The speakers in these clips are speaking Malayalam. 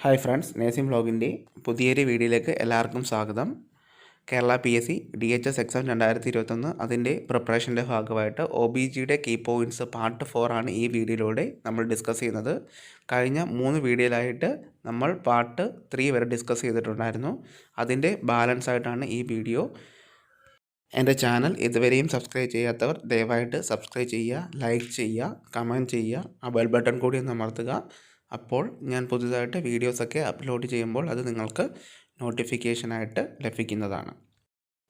ഹായ് ഫ്രണ്ട്സ്, നേസിം വ്ലോഗിൻ്റെ പുതിയൊരു വീഡിയോയിലേക്ക് എല്ലാവർക്കും സ്വാഗതം. കേരള PSC DHS എക്സാം 2021 അതിൻ്റെ പ്രിപ്പറേഷൻ്റെ ഭാഗമായിട്ട് OBGയുടെ കീ പോയിൻറ്റ്സ് പാർട്ട് 4 ആണ് ഈ വീഡിയോയിലൂടെ നമ്മൾ ഡിസ്കസ് ചെയ്യുന്നത്. കഴിഞ്ഞ 3 വീഡിയോയിലായിട്ട് നമ്മൾ പാർട്ട് 3 വരെ ഡിസ്കസ് ചെയ്തിട്ടുണ്ടായിരുന്നു. അതിൻ്റെ ബാലൻസ് ആയിട്ടാണ് ഈ വീഡിയോ. എൻ്റെ ചാനൽ ഇതുവരെയും സബ്സ്ക്രൈബ് ചെയ്യാത്തവർ ദയവായിട്ട് സബ്സ്ക്രൈബ് ചെയ്യുക, ലൈക്ക് ചെയ്യുക, കമൻറ്റ് ചെയ്യുക, ആ ബെൽ ബട്ടൺ കൂടി ഒന്ന് അമർത്തുക. അപ്പോൾ ഞാൻ പുതുതായിട്ട് വീഡിയോസൊക്കെ അപ്ലോഡ് ചെയ്യുമ്പോൾ അത് നിങ്ങൾക്ക് നോട്ടിഫിക്കേഷനായിട്ട് ലഭിക്കുന്നതാണ്.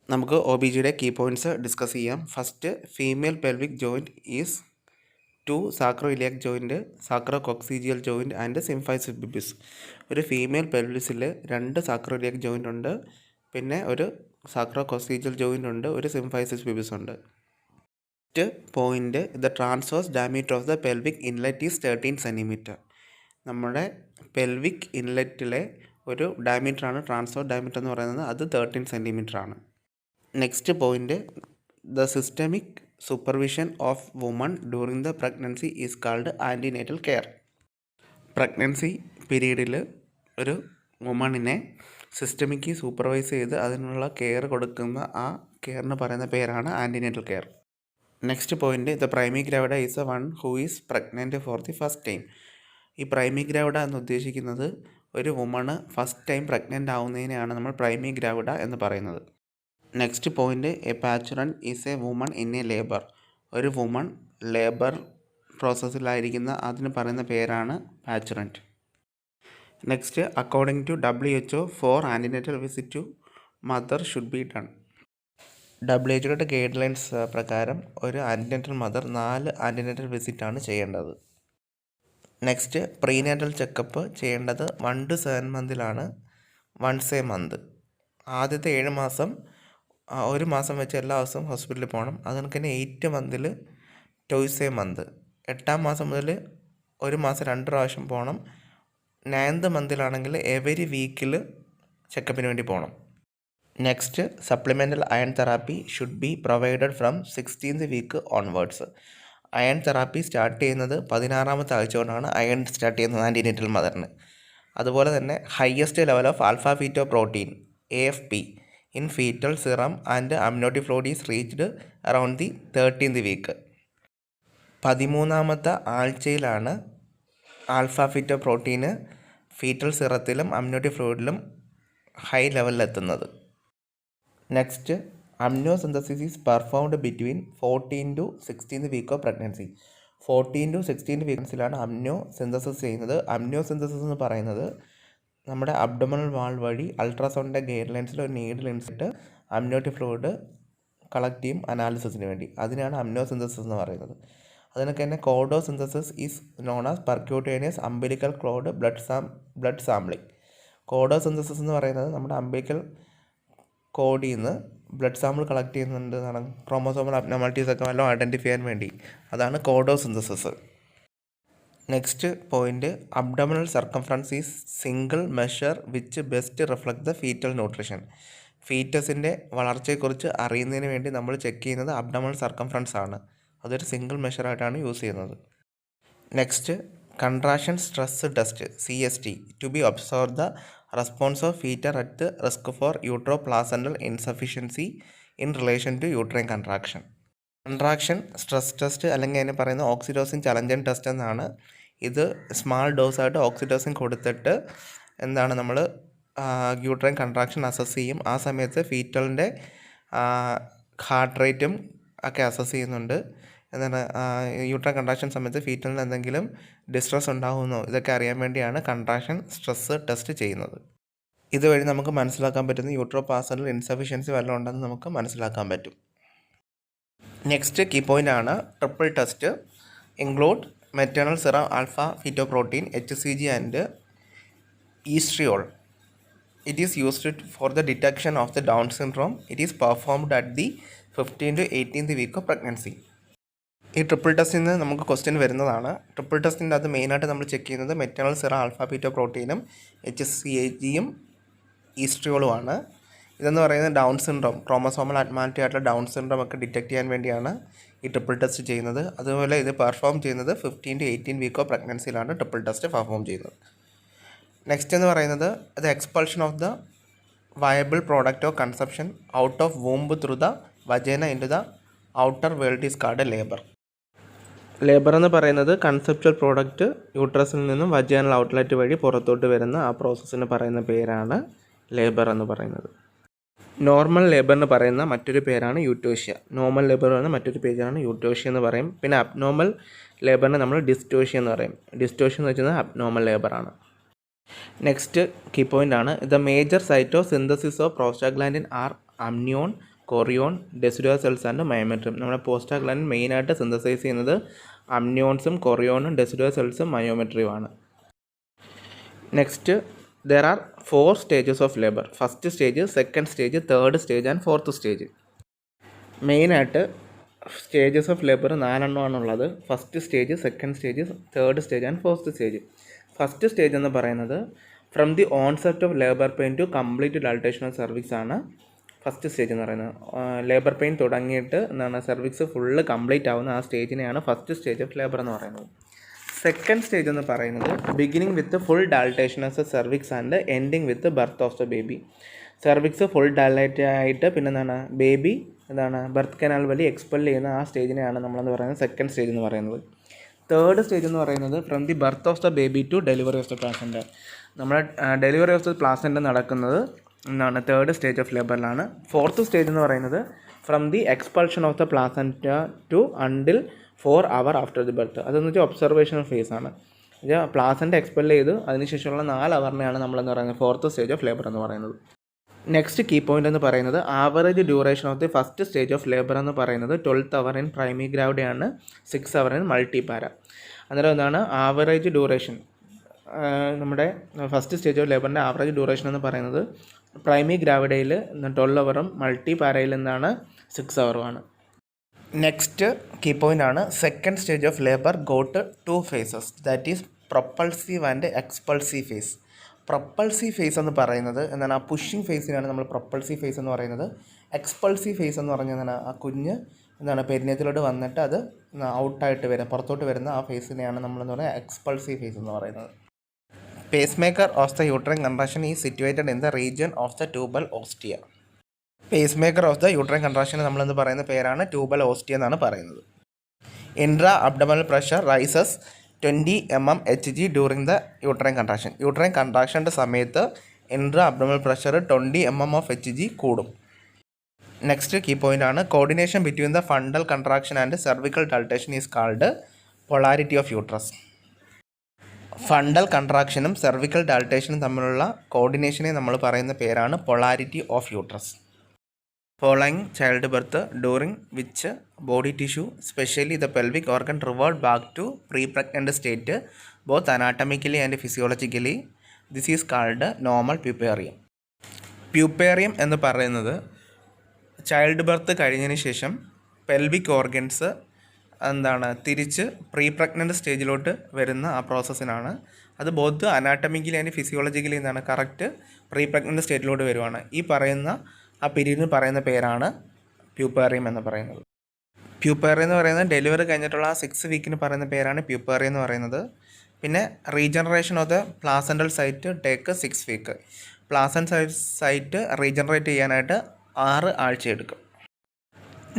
നമുക്ക് OBGയുടെ കീ പോയിൻറ്റ്സ് ഡിസ്കസ് ചെയ്യാം. First, female pelvic joint is 2 sacroiliac joint, sacrococcygeal joint and symphysis pubis. ഒരു ഫീമെയിൽ പെൽവിസിൽ 2 സാക്രോഇലിയാക് ജോയിൻ്റ് ഉണ്ട്, പിന്നെ ഒരു സാക്രോകോക്സിജിയൽ ജോയിൻ്റ് ഉണ്ട്, ഒരു സിംഫൈസിസ് ബിബിസ് ഉണ്ട്. First point, the transverse diameter of the pelvic inlet is 13 centimetre. നമ്മുടെ പെൽവിക് ഇൻലെറ്റിലെ ഒരു ഡയമീറ്ററാണ് ട്രാൻസ്വേഴ്സ് ഡയമീറ്റർ എന്ന് പറയുന്നത്, അത് 13 സെൻറ്റിമീറ്റർ ആണ്. Next point, the systemic supervision of woman during the pregnancy is called antenatal care. Pregnancy പീരീഡിൽ ഒരു വുമണിനെ സിസ്റ്റമിക്ക് സൂപ്പർവൈസ് ചെയ്ത് അതിനുള്ള കെയർ കൊടുക്കുന്ന ആ കെയറിന് പറയുന്ന പേരാണ് antenatal care. Next point, the primary gravida is a one who is pregnant for the first time. ഈ പ്രൈമറി ഗ്രാവിഡ എന്ന് ഉദ്ദേശിക്കുന്നത് ഒരു വുമണ് ഫസ്റ്റ് ടൈം പ്രഗ്നൻ്റ് ആവുന്നതിനെയാണ് നമ്മൾ പ്രൈമറി ഗ്രാവിഡ എന്ന് പറയുന്നത്. Next point, a parturient is a woman in a labour. ഒരു വുമൺ ലേബർ പ്രോസസ്സിലായിരിക്കുന്ന അതിന് പറയുന്ന പേരാണ് parturient. Next, according to WHO 4 antenatal visit to mother should be done. WHO guide lines പ്രകാരം ഒരു ആൻറ്റിനേറ്റൽ മദർ 4 ആൻറ്റിനേറ്റൽ വിസിറ്റാണ് ചെയ്യേണ്ടത്. നെക്സ്റ്റ്, പ്രീനാറ്റൽ ചെക്കപ്പ് ചെയ്യേണ്ടത് 1 to 7 മന്തിലാണ്, വൺസ് എ മന്ത്. ആദ്യത്തെ 7 മാസം 1 മാസം വെച്ച് എല്ലാ ദിവസവും ഹോസ്പിറ്റലിൽ പോകണം. അതുകൊണ്ട് തന്നെ 8 മന്തിൽ ട്വൈസ് എ മന്ത്. 8ാം മാസം മുതൽ 1 മാസം 2 പ്രാവശ്യം പോകണം. 9th മന്തിലാണെങ്കിൽ എവരി വീക്കിൽ ചെക്കപ്പിന് വേണ്ടി പോകണം. Next, supplemental iron therapy should be provided from 16th week onwards. Iron therapy start ചെയ്യുന്നത് 16ാമത്തെ ആഴ്ച കൊണ്ടാണ് അയൺ സ്റ്റാർട്ട് ചെയ്യുന്നത് ആൻറ്റിനേറ്റൽ മദറിന്. അതുപോലെ തന്നെ highest level of alpha feto protein AFP in fetal serum and amniotic fluid is reached around the 13th week. 13ാമത്തെ ആഴ്ചയിലാണ് ആൽഫ ഫീറ്റോ പ്രോട്ടീന് ഫീറ്റൽ സിറത്തിലും അമ്നോട്ടിക് ഫ്ലൂയിഡിലും ഹൈ ലെവലിലെത്തുന്നത്. Next, amniocentesis is performed between 14 to 16th week of pregnancy. 14 to 16th വീക്സിലാണ് അമ്നോ synthesis ചെയ്യുന്നത്. അമ്നോ സിന്തസിസ് എന്ന് പറയുന്നത് നമ്മുടെ അബ്ഡോമിനൽ വാൾ വഴി അൾട്രാസൗണ്ടിൻ്റെ ഗൈഡ് ലൈൻസിൽ ഒരു നീഡിൽ ഇൻസിട്ട് അമ്നോട്ടിക് ഫ്ലൂയിഡ് കളക്ട് ചെയ്യും അനാലിസിസിന് വേണ്ടി. അതിനാണ് അമ്നോ സിന്തസിസ് എന്ന് പറയുന്നത്. അതിനൊക്കെ തന്നെ cordocentesis is known as percutaneous umbilical cord blood sampling. Cordocentesis എന്ന് പറയുന്നത് നമ്മുടെ അംബിലിക്കൽ കോഡിൽ നിന്ന് ബ്ലഡ് സാമ്പിൾ കളക്ട് ചെയ്യുന്നുണ്ട് എന്നാണ്, ക്രോമോസോമൽ അബ്നോർമാലിറ്റീസ് ഒക്കെ വല്ലതും ഐഡൻറ്റിഫൈ ചെയ്യാൻ വേണ്ടി. അതാണ് cordocentesis. Next point, abdominal circumference is single measure which best reflect the fetal nutrition. ഫീറ്റസിൻ്റെ വളർച്ചയെക്കുറിച്ച് അറിയുന്നതിന് വേണ്ടി നമ്മൾ ചെക്ക് ചെയ്യുന്നത് അബ്ഡോമിനൽ സർക്കംഫറൻസ് ആണ്. അതൊരു സിംഗിൾ മെഷറായിട്ടാണ് യൂസ് ചെയ്യുന്നത്. Next, contraction stress test CST to be observe the response of fetus at risk for uteroplacental insufficiency in relation to uterine contraction. Contraction stress test അല്ലെങ്കിൽ അതിന് പറയുന്ന ഓക്സിറ്റോസിൻ ചലഞ്ചൻ ടെസ്റ്റ് എന്നാണ്. ഇത് സ്മാൾ ഡോസായിട്ട് ഓക്സിറ്റോസിൻ കൊടുത്തിട്ട് നമ്മൾ യൂട്രൈൻ കൺട്രാക്ഷൻ അസസ് ചെയ്യും. ആ സമയത്ത് ഫീറ്റലിൻ്റെ ഹാർട്ട് റേറ്റും ഒക്കെ അസസ് ചെയ്യുന്നുണ്ട്. എന്താണ് യൂട്രൈൻ കൺട്രാക്ഷൻ സമയത്ത് ഫീറ്റലിന് എന്തെങ്കിലും ഡിസ്ട്രെസ് ഉണ്ടാകുമെന്നോ ഇതൊക്കെ അറിയാൻ വേണ്ടിയാണ് കൺട്രാക്ഷൻ സ്ട്രെസ് ടെസ്റ്റ് ചെയ്യുന്നത്. ഇതുവഴി നമുക്ക് മനസ്സിലാക്കാൻ പറ്റുന്ന യൂട്രോപ്ലാസൻ്റൽ ഇൻസഫിഷ്യൻസി വല്ലതും ഉണ്ടെന്ന് നമുക്ക് മനസ്സിലാക്കാൻ പറ്റും. നെക്സ്റ്റ് കീ പോയിൻ്റ് ആണ് triple test. Include maternal serum alpha feto protein HCG and estriol. It is used for the detection of the Down syndrome. It is performed at the 15th to 18th week of pregnancy. ഈ ട്രിപ്പിൾ ടെസ്റ്റിൽ നിന്ന് നമുക്ക് ക്വസ്റ്റ്യൻ വരുന്നതാണ്. ട്രിപ്പിൾ ടെസ്റ്റിൻ്റെ അത് മെയിനായിട്ട് നമ്മൾ ചെക്ക് ചെയ്യുന്നത് മെറ്റേണൽ സിറം ആൽഫ ഫീറ്റോ പ്രോട്ടീനും HCGയും ഈസ്ട്രിയോളുമാണ്. ഇതെന്ന് പറയുന്നത് ഡൗൺ സിൻഡ്രോം, ക്രോമോസോമൽ അബ്നോർമാലിറ്റി ആയിട്ടുള്ള ഡൗൺ സിൻഡ്രോം ഒക്കെ ഡിറ്റക്ട് ചെയ്യാൻ വേണ്ടിയാണ് ഈ ട്രിപ്പിൾ ടെസ്റ്റ് ചെയ്യുന്നത്. അതുപോലെ ഇത് പെർഫോം ചെയ്യുന്നത് 15 to 18 വീക്ക് ഓഫ് പ്രഗ്നൻസിയിലാണ് ട്രിപ്പിൾ ടെസ്റ്റ് പെർഫോം ചെയ്യുന്നത്. നെക്സ്റ്റ് എന്ന് പറയുന്നത് the expulsion of the viable product of conception out of womb through the vagina in to the outer world is called labour. Labour എന്ന് പറയുന്നത് കൺസെപ്ച്വൽ പ്രോഡക്റ്റ് യൂട്രസിൽ നിന്നും വജൈനൽ ഔട്ട്ലെറ്റ് വഴി പുറത്തോട്ട് വരുന്ന ആ പ്രോസസ്സിന് പറയുന്ന പേരാണ് ലേബർ എന്ന് പറയുന്നത്. നോർമൽ ലേബർ എന്ന് പറയുന്ന മറ്റൊരു പേരാണ് യൂട്ടോഷ്യ. നോർമൽ ലേബർ എന്ന മറ്റൊരു പേരാണ് യൂട്ടോഷ്യ എന്ന് പറയും. പിന്നെ അബ്നോർമൽ ലേബറിനെ നമ്മൾ ഡിസ്റ്റോഷ്യ എന്ന് പറയും. ഡിസ്റ്റോഷ്യ എന്ന് വെച്ചാൽ അബ്നോർമൽ ലേബറാണ്. നെക്സ്റ്റ് കീ പോയിൻ്റ് ആണ് the major site of synthesis of prostaglandin are amnion, chorion, decidual cells and myometrium. നമ്മുടെ പ്രോസ്റ്റാഗ്ലാൻഡിൻ മെയിനായിട്ട് സിന്തസൈസ് ചെയ്യുന്നത് അമ്നിയോൺസും കൊറിയോണും ഡെസിഡുവർ സെൽസും മയോമെട്രിയുമാണ്. Next there are 4 stages of labour. First stage, second stage, third stage and fourth stage. മെയിനായിട്ട് സ്റ്റേജസ് ഓഫ് ലേബർ 4 എണ്ണമാണുള്ളത്. First stage, second stage, third stage and fourth stage. First stage എന്ന് പറയുന്നത് from the onset of labour pain to complete dilatation of cervix ആണ് ഫസ്റ്റ് സ്റ്റേജ് എന്ന് പറയുന്നത്. ലേബർ പെയിൻ തുടങ്ങിയിട്ട് എന്താണ് സർവിക്സ് ഫുള്ള് കംപ്ലീറ്റ് ആവുന്ന ആ സ്റ്റേജിനെയാണ് ഫസ്റ്റ് സ്റ്റേജ് ഓഫ് ലേബർ എന്ന് പറയുന്നത്. സെക്കൻഡ് സ്റ്റേജ് എന്ന് പറയുന്നത് beginning with full dilatation of the cervix and ending with birth of the baby. Cervix full dilate ആയിട്ട് പിന്നെ എന്താണ് ബേബി എന്താണ് ബർത്ത് കനാൽ വഴി എക്സ്പെൽ ചെയ്യുന്ന ആ സ്റ്റേജിനെയാണ് നമ്മളെന്ന് പറയുന്നത് സെക്കൻഡ് സ്റ്റേജ് എന്ന് പറയുന്നത്. തേർഡ് സ്റ്റേജ് എന്ന് പറയുന്നത് from the birth of the baby to delivery of the placenta. നമ്മുടെ ഡെലിവറി ഓഫ് ദ പ്ലാസൻ്റ നടക്കുന്നത് എന്താണ് തേർഡ് സ്റ്റേജ് ഓഫ് ലേബറിലാണ്. ഫോർത്ത് സ്റ്റേജ് എന്ന് പറയുന്നത് from the expulsion of the placenta to until 4 hours after the birth. അതെന്ന് വെച്ചാൽ ഒബ്സർവേഷൻ ഫേസ് ആണ്. പ്ലാസൻ്റ എക്സ്പെൽ ചെയ്ത് അതിനുശേഷമുള്ള 4 hours നമ്മളെന്ന് പറയുന്നത് ഫോർത്ത് സ്റ്റേജ് ഓഫ് ലേബർ എന്ന് പറയുന്നത്. നെക്സ്റ്റ് കീ പോയിൻ്റ് എന്ന് പറയുന്നത് average duration of the first stage of labour എന്ന് പറയുന്നത് 12 hours ഇൻ പ്രൈമറി ഗ്രാവിഡിയാണ്, 6 hours ഇൻ മൾട്ടിപാര. അന്നേരം എന്താണ് ആവറേജ് ഡ്യൂറേഷൻ നമ്മുടെ ഫസ്റ്റ് സ്റ്റേജ് ഓഫ് ലേബറിൻ്റെ ആവറേജ് ഡ്യൂറേഷൻ എന്ന് പറയുന്നത് പ്രൈമറി ഗ്രാവിഡയിൽ 12 hours, മൾട്ടിപാരയിൽ നിന്നാണ് 6 hours. നെക്സ്റ്റ് കീ പോയിൻ്റ് ആണ് second stage of labour got 2 phases, that is propulsive and expulsive phase. Propulsive phase എന്ന് പറയുന്നത് എന്താണ് ആ പുഷിങ് ഫേസിനാണ് നമ്മൾ പ്രൊപ്പൾസീവ് ഫേസ് എന്ന് പറയുന്നത്. എക്സ്പൾസീവ് ഫേസ് എന്ന് പറഞ്ഞാൽ എന്താണ് ആ കുഞ്ഞ് എന്താണ് പെരിനേത്തിലോട്ട് വന്നിട്ട് അത് ഔട്ടായിട്ട് വരും, പുറത്തോട്ട് വരുന്ന ആ ഫേസിനെയാണ് നമ്മളെന്ന് പറയുന്നത് എക്സ്പൾസീവ് ഫേസ് എന്ന് പറയുന്നത്. Pacemaker of the uterine contraction is situated in the region of the tubal ostia. Pacemaker of the uterine contraction നമ്മളെന്ന് പറയുന്ന പേരാണ് ട്യൂബൽ ഓസ്റ്റിയ എന്നാണ് പറയുന്നത്. Intra abdominal pressure rises 20 mmHg during the uterine contraction. Uterine കൺട്രാക്ഷൻ്റെ സമയത്ത് ഇൻട്രാ അബ്ഡമൽ പ്രഷർ 20 mmHg കൂടും. നെക്സ്റ്റ് കീ പോയിൻ്റ് ആണ് coordination between the fundal contraction and cervical dilatation is called polarity of uterus. Fundal കൺട്രാക്ഷനും cervical ഡൾട്ടേഷനും തമ്മിലുള്ള കോർഡിനേഷനെ നമ്മൾ പറയുന്ന പേരാണ് polarity of uterus. Following childbirth, during which body tissue, especially the pelvic organ, revert back to pre-pregnant state, both anatomically and physiologically. This is called normal puparium. Puparium എന്ന് പറയുന്നത് ചൈൽഡ് ബർത്ത് കഴിഞ്ഞതിന് ശേഷം പെൽവിക് ഓർഗൻസ് എന്താണ് തിരിച്ച് പ്രീ പ്രഗ്നൻറ്റ് സ്റ്റേജിലോട്ട് വരുന്ന ആ പ്രോസസ്സിനാണ്. അത് ബോത്ത് അനാട്ടമിക്കലി ആൻഡ് ഫിസിയോളജിക്കലി എന്താണ് കറക്റ്റ് പ്രീ പ്രഗ്നൻറ്റ് സ്റ്റേജിലോട്ട് വരുവാണ്. ഈ പറയുന്ന ആ പീരീഡിന് പറയുന്ന പേരാണ് പ്യൂപ്പേറിയം എന്ന് പറയുന്നത്. പ്യൂപ്പേറിയം എന്ന് പറയുന്നത് ഡെലിവറി കഴിഞ്ഞിട്ടുള്ള ആ 6 weeks പറയുന്ന പേരാണ് പ്യൂപ്പേറിയം എന്ന് പറയുന്നത്. പിന്നെ regeneration of the placental site take 6 weeks. Placental site regenerate ചെയ്യാനായിട്ട് 6 ആഴ്ച എടുക്കും.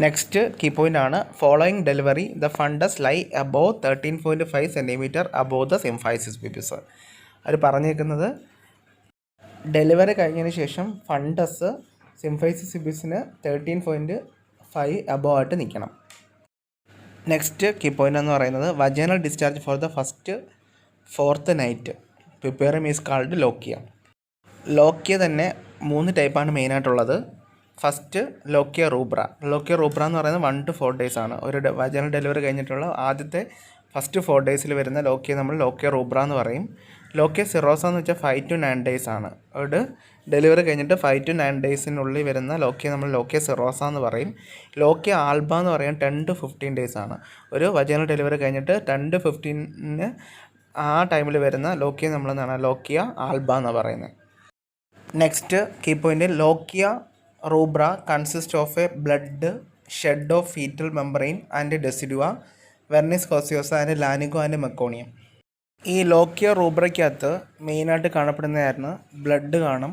നെക്സ്റ്റ് കീ പോയിൻ്റ് ആണ് following delivery the fundus lie above 13.5 cm above the symphysis pubis. അവർ പറഞ്ഞേക്കുന്നത് ഡെലിവറി കഴിഞ്ഞതിന് ശേഷം ഫണ്ടസ് സിംഫൈസിസ് സിബിസിന് 13.5 അബോവ് ആയിട്ട് നിൽക്കണം. നെക്സ്റ്റ് കീ പോയിൻ്റ് എന്ന് പറയുന്നത് vaginal discharge for the first 4th night. Puerperium is called lochia. Lochia തന്നെ 3 ടൈപ്പാണ് മെയിനായിട്ടുള്ളത്. First lochia rubra. Lochia rubra എന്ന് പറയുന്നത് 1 to 4 days ആണ്. ഒരു വജൈനൽ ഡെലിവറി കഴിഞ്ഞിട്ടുള്ള ആദ്യത്തെ ഫസ്റ്റ് 4 days വരുന്ന ലോക്കിയ നമ്മൾ ലോക്കിയ റൂബ്ര എന്ന് പറയും. ലോക്കിയ സിറോസ എന്ന് വെച്ചാൽ 5 to 9 days ആണ്. ഒരു ഡെലിവറി കഴിഞ്ഞിട്ട് 5 to 9 days വരുന്ന ലോക്കിയ നമ്മൾ ലോക്കിയ സിറോസ എന്ന് പറയും. ലോക്കിയ ആൽബ എന്ന് പറയുന്നത് 10 to 15 days ആണ്. ഒരു വജൈനൽ ഡെലിവറി കഴിഞ്ഞിട്ട് 10 to 15 ആ ടൈമിൽ വരുന്ന ലോക്കിയ നമ്മളെന്താണ് ലോക്കിയ ആൽബ എന്ന് പറയുന്നത്. Next key point lochia rubra consist of a blood shed of fetal membrane and decidua vernix caseosa and lanugo and meconium. ഈ ലോക്കിയോ റൂബ്രയ്ക്കകത്ത് മെയിനായിട്ട് കാണപ്പെടുന്നതായിരുന്നു ബ്ലഡ് കാണും,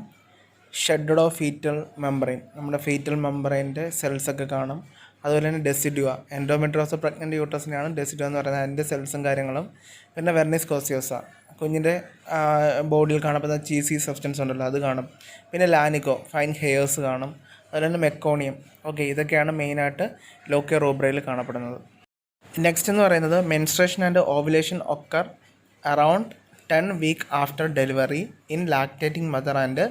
ഷെഡഡ് ഓഫ് ഫീറ്റൽ മെമ്പറൈൻ, നമ്മുടെ ഫീറ്റൽ മെമ്പറൈൻ്റെ സെൽസൊക്കെ കാണും. അതുപോലെ തന്നെ ഡെസിഡുവ, എൻഡോമെട്രിയോസ് പ്രഗ്നൻ്റ് യൂട്രസിനെയാണ് ഡെസിഡുവ എന്ന് പറയുന്നത്, അതിൻ്റെ സെൽസും കാര്യങ്ങളും. പിന്നെ വെർണിസ് കോസിയോസ, കുഞ്ഞിൻ്റെ ബോഡിയിൽ കാണപ്പെടുന്ന ചീസി സബ്സ്റ്റൻസ് ഉണ്ടല്ലോ അത് കാണും. പിന്നെ ലാനിക്കോ, ഫൈൻ ഹെയേഴ്സ് കാണും. അതുപോലെ തന്നെ മെക്കോണിയം. ഓക്കെ, ഇതൊക്കെയാണ് മെയിനായിട്ട് ലോക്കിയോ റൂബ്രയിൽ കാണപ്പെടുന്നത്. നെക്സ്റ്റ് എന്ന് പറയുന്നത് menstruation and ovulation occur around 10 week after delivery in lactating mother and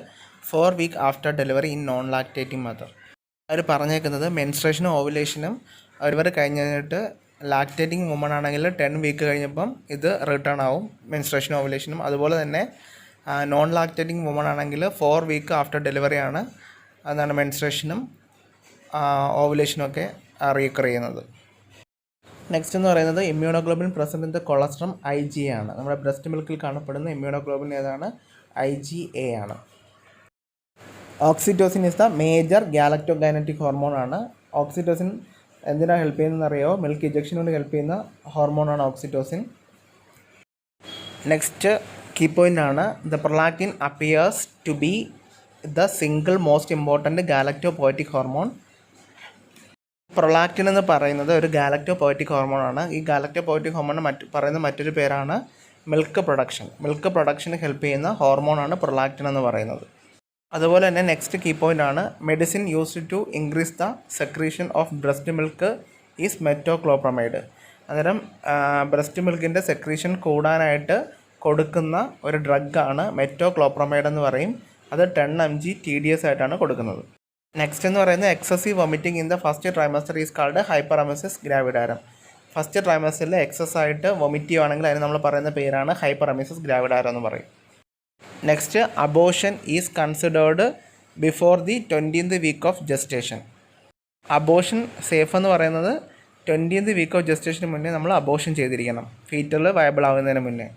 4 week after delivery in non lactating mother. അവർ പറഞ്ഞേക്കുന്നത് മെൻസ്ട്രേഷനും ഓവുലേഷനും അവർ കഴിഞ്ഞിട്ട് ലാക്ടേറ്റിംഗ് വുമൺ ആണെങ്കിൽ 10 വീക്ക് കഴിഞ്ഞപ്പം ഇത് റിട്ടേൺ ആവും, മെൻസ്ട്രേഷനും ഓവുലേഷനും. അതുപോലെ തന്നെ നോൺ ലാക്ടേറ്റിംഗ് വുമൺ ആണെങ്കിൽ 4 വീക്ക് ആഫ്റ്റർ ഡെലിവറിയാണ് അതാണ് മെൻസ്ട്രേഷനും ഓവുലേഷനും ഒക്കെ റീക്കർ ചെയ്യുന്നത്. നെക്സ്റ്റ് എന്ന് പറയുന്നത് immunoglobin present in the colostrum IgA ആണ്. നമ്മുടെ ബ്രസ്റ്റ് മിൽക്കിൽ കാണപ്പെടുന്ന ഇമ്മ്യൂണോഗ്ലോബിൻ ഏതാണ്? IgA ആണ്. Oxytocin is the major galactokinetic hormone ആണ്. ഓക്സിറ്റോസിൻ എന്തിനാണ് ഹെൽപ്പ് ചെയ്യുന്നതെന്ന് അറിയാമോ? മിൽക്ക് ഇജക്ഷൻ കൊണ്ട് ഹെൽപ്പ് ചെയ്യുന്ന ഹോർമോണാണ് ഓക്സിറ്റോസിൻ. നെക്സ്റ്റ് കീ പോയിൻ്റ് ആണ് the prolactin appears to be the single most important galactopoietic hormone. Prolactin എന്ന് പറയുന്നത് ഒരു ഗാലക്ടോപോയറ്റിക് ഹോർമോണാണ്. ഈ ഗാലക്ടോപോയറ്റിക് ഹോർമോൺ പറയുന്ന മറ്റൊരു പേരാണ് മിൽക്ക് പ്രൊഡക്ഷൻ. മിൽക്ക് പ്രൊഡക്ഷന് ഹെൽപ്പ് ചെയ്യുന്ന ഹോർമോണാണ് പ്രൊലാക്റ്റിൻ എന്ന് പറയുന്നത്. അതുപോലെ തന്നെ നെക്സ്റ്റ് കീ പോയിൻ്റ് ആണ് medicine used to increase the secretion of breast milk is metoclopramide. അന്നേരം ബ്രസ്റ്റ് മിൽക്കിൻ്റെ സെക്രീഷൻ കൂടാനായിട്ട് കൊടുക്കുന്ന ഒരു ഡ്രഗാണ് മെറ്റോക്ലോപ്രമൈഡ് എന്ന് പറയും. അത് 10 mg TDS ആയിട്ടാണ് കൊടുക്കുന്നത്. നെക്സ്റ്റ് എന്ന് പറയുന്നത് excessive vomiting in the first trimester is called hyperemesis gravidarum. First ട്രൈമസ്റ്ററിൽ എക്സസ് ആയിട്ട് വൊമിറ്റ് ചെയ്യുവാണെങ്കിൽ അതിന് നമ്മൾ പറയുന്ന പേരാണ് ഹൈപ്പറെമസിസ് ഗ്രാവിഡാരം എന്ന് പറയും. Next abortion is considered before the 20th week of gestation. Abortion safe എന്ന് പറയുന്നത് 20th വീക്ക് ഓഫ് ജസ്റ്റേഷന് മുന്നേ നമ്മൾ അബോർഷൻ ചെയ്തിരിക്കണം, ഫീറ്റൽ വയബിൾ ആവുന്നതിന് മുന്നേ.